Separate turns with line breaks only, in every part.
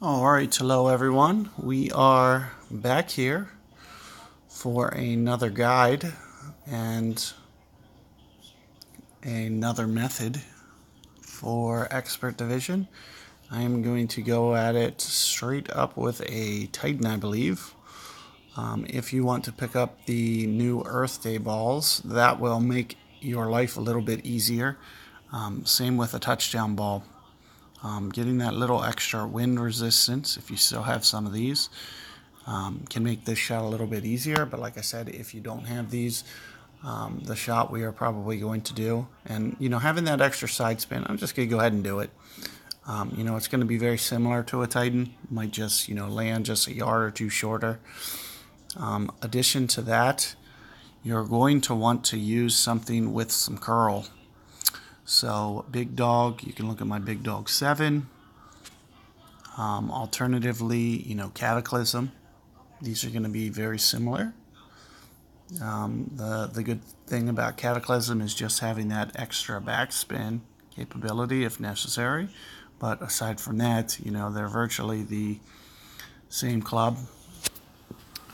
Alright, hello everyone. We are back here for another guide and another method for expert division. I am going to go at it straight up with a Titan, I believe. If you want to pick up the new Earth Day balls, that will make your life a little bit easier. Same with a touchdown ball. Getting that little extra wind resistance, if you still have some of these, can make this shot a little bit easier. But like I said, if you don't have these, the shot we are probably going to do, and having that extra side spin, I'm just going to go ahead and do it. It's going to be very similar to a Titan. Might just land just a yard or two shorter. Addition to that, you're going to want to use something with some curl. So Big Dog, you can look at my Big Dog 7. Alternatively, Cataclysm. These are going to be very similar. The good thing about Cataclysm is just having that extra backspin capability if necessary. But aside from that, they're virtually the same club.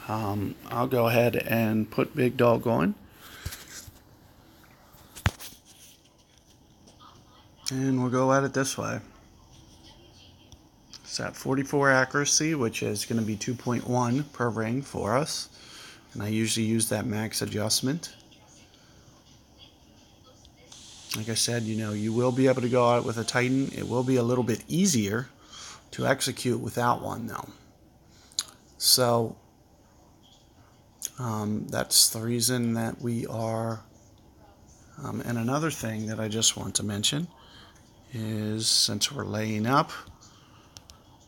I'll go ahead and put Big Dog on. And we'll go at it this way. It's at 44 accuracy, which is going to be 2.1 per ring for us. And I usually use that max adjustment. Like I said, you will be able to go out with a Titan. It will be a little bit easier to execute without one, though. So that's the reason that we are. And another thing that I just want to mention is, since we're laying up,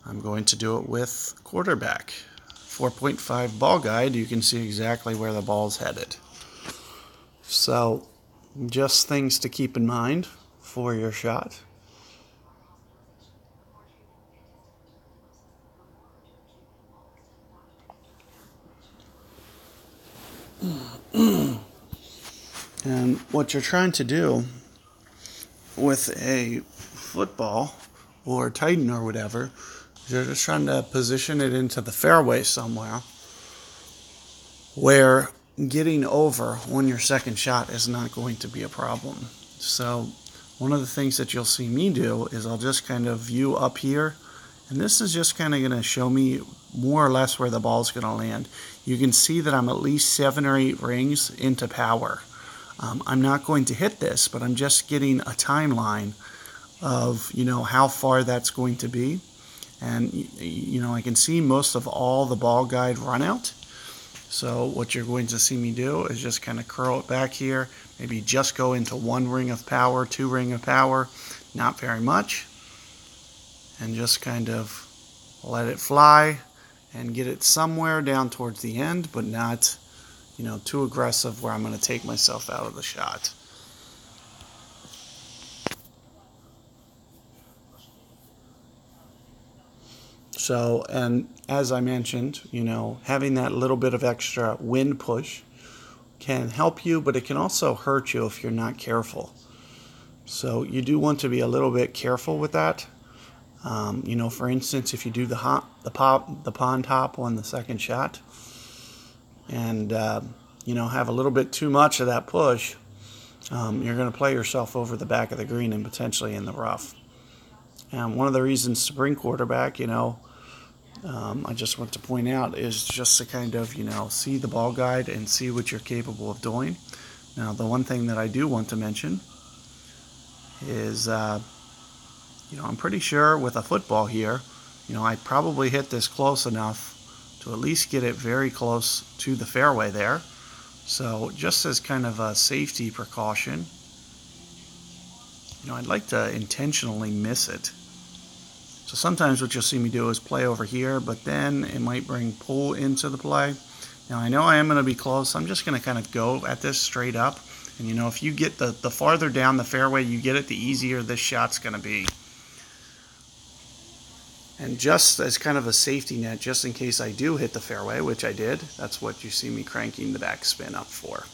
I'm going to do it with quarterback. 4.5 ball guide, you can see exactly where the ball's headed. So just things to keep in mind for your shot. And what you're trying to do with a football or Titan or whatever, you're just trying to position it into the fairway somewhere where getting over on your second shot is not going to be a problem. So one of the things that you'll see me do is I'll just kind of view up here, and this is just kind of going to show me more or less where the ball's going to land. You can see that I'm at least 7 or 8 rings into power. I'm not going to hit this, but I'm just getting a timeline of how far that's going to be. And I can see most of all the ball guide run out. So what you're going to see me do is just kind of curl it back here, maybe just go into 1 ring of power, 2 ring of power, not very much, and just kind of let it fly and get it somewhere down towards the end, but not too aggressive where I'm going to take myself out of the shot. So, and as I mentioned, having that little bit of extra wind push can help you, but it can also hurt you if you're not careful. So you do want to be a little bit careful with that. For instance, if you do the pond hop on the second shot, and have a little bit too much of that push, you're going to play yourself over the back of the green and potentially in the rough. And one of the reasons to bring quarterback, I just want to point out, is just to kind of see the ball guide and see what you're capable of doing. Now, the one thing that I do want to mention is I'm pretty sure with a football here, I probably hit this close enough to at least get it very close to the fairway there. So just as kind of a safety precaution, I'd like to intentionally miss it. So sometimes what you'll see me do is play over here, but then it might bring pull into the play. Now I know I am going to be close. I'm just going to kind of go at this straight up. And if you get the farther down the fairway you get it, the easier this shot's going to be. And just as kind of a safety net, just in case I do hit the fairway, which I did, that's what you see me cranking the backspin up for.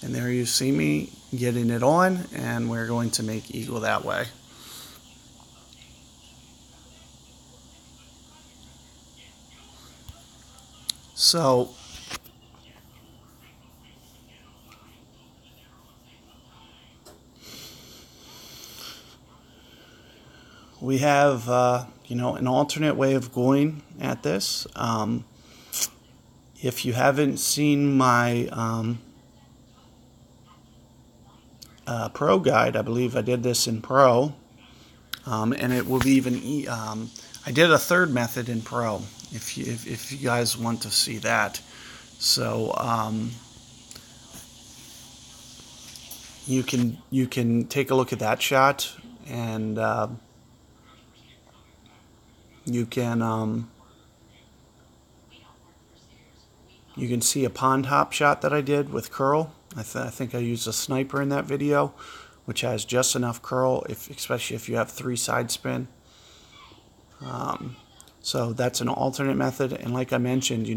And there you see me getting it on, and we're going to make eagle that way. So we have, an alternate way of going at this. If you haven't seen my Pro guide, I believe I did this in Pro, and it will be even. I did a third method in Pro. If you guys want to see that, so you can take a look at that shot, and you can see a pond hop shot that I did with curl. I think I used a sniper in that video, which has just enough curl, especially if you have 3 side spin. So that's an alternate method, and like I mentioned,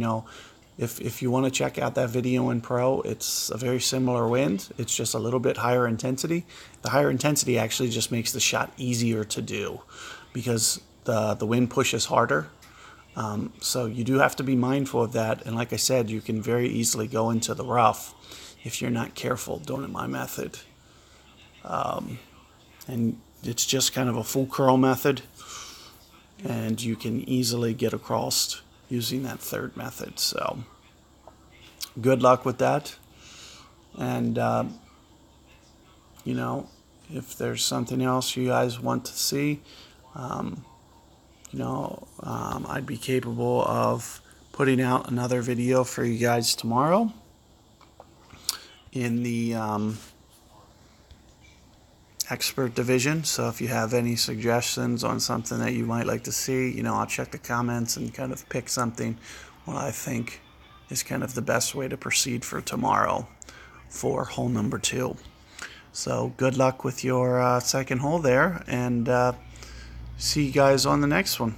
if you want to check out that video in Pro, it's a very similar wind. It's just a little bit higher intensity. The higher intensity actually just makes the shot easier to do because the wind pushes harder. So you do have to be mindful of that, and like I said, you can very easily go into the rough if you're not careful doing my method. And it's just kind of a full curl method, and you can easily get across using that third method. So good luck with that, and if there's something else you guys want to see, I'd be capable of putting out another video for you guys tomorrow in the expert division. So if you have any suggestions on something that you might like to see, I'll check the comments and kind of pick something what I think is kind of the best way to proceed for tomorrow for hole number 2. So good luck with your second hole there, and see you guys on the next one.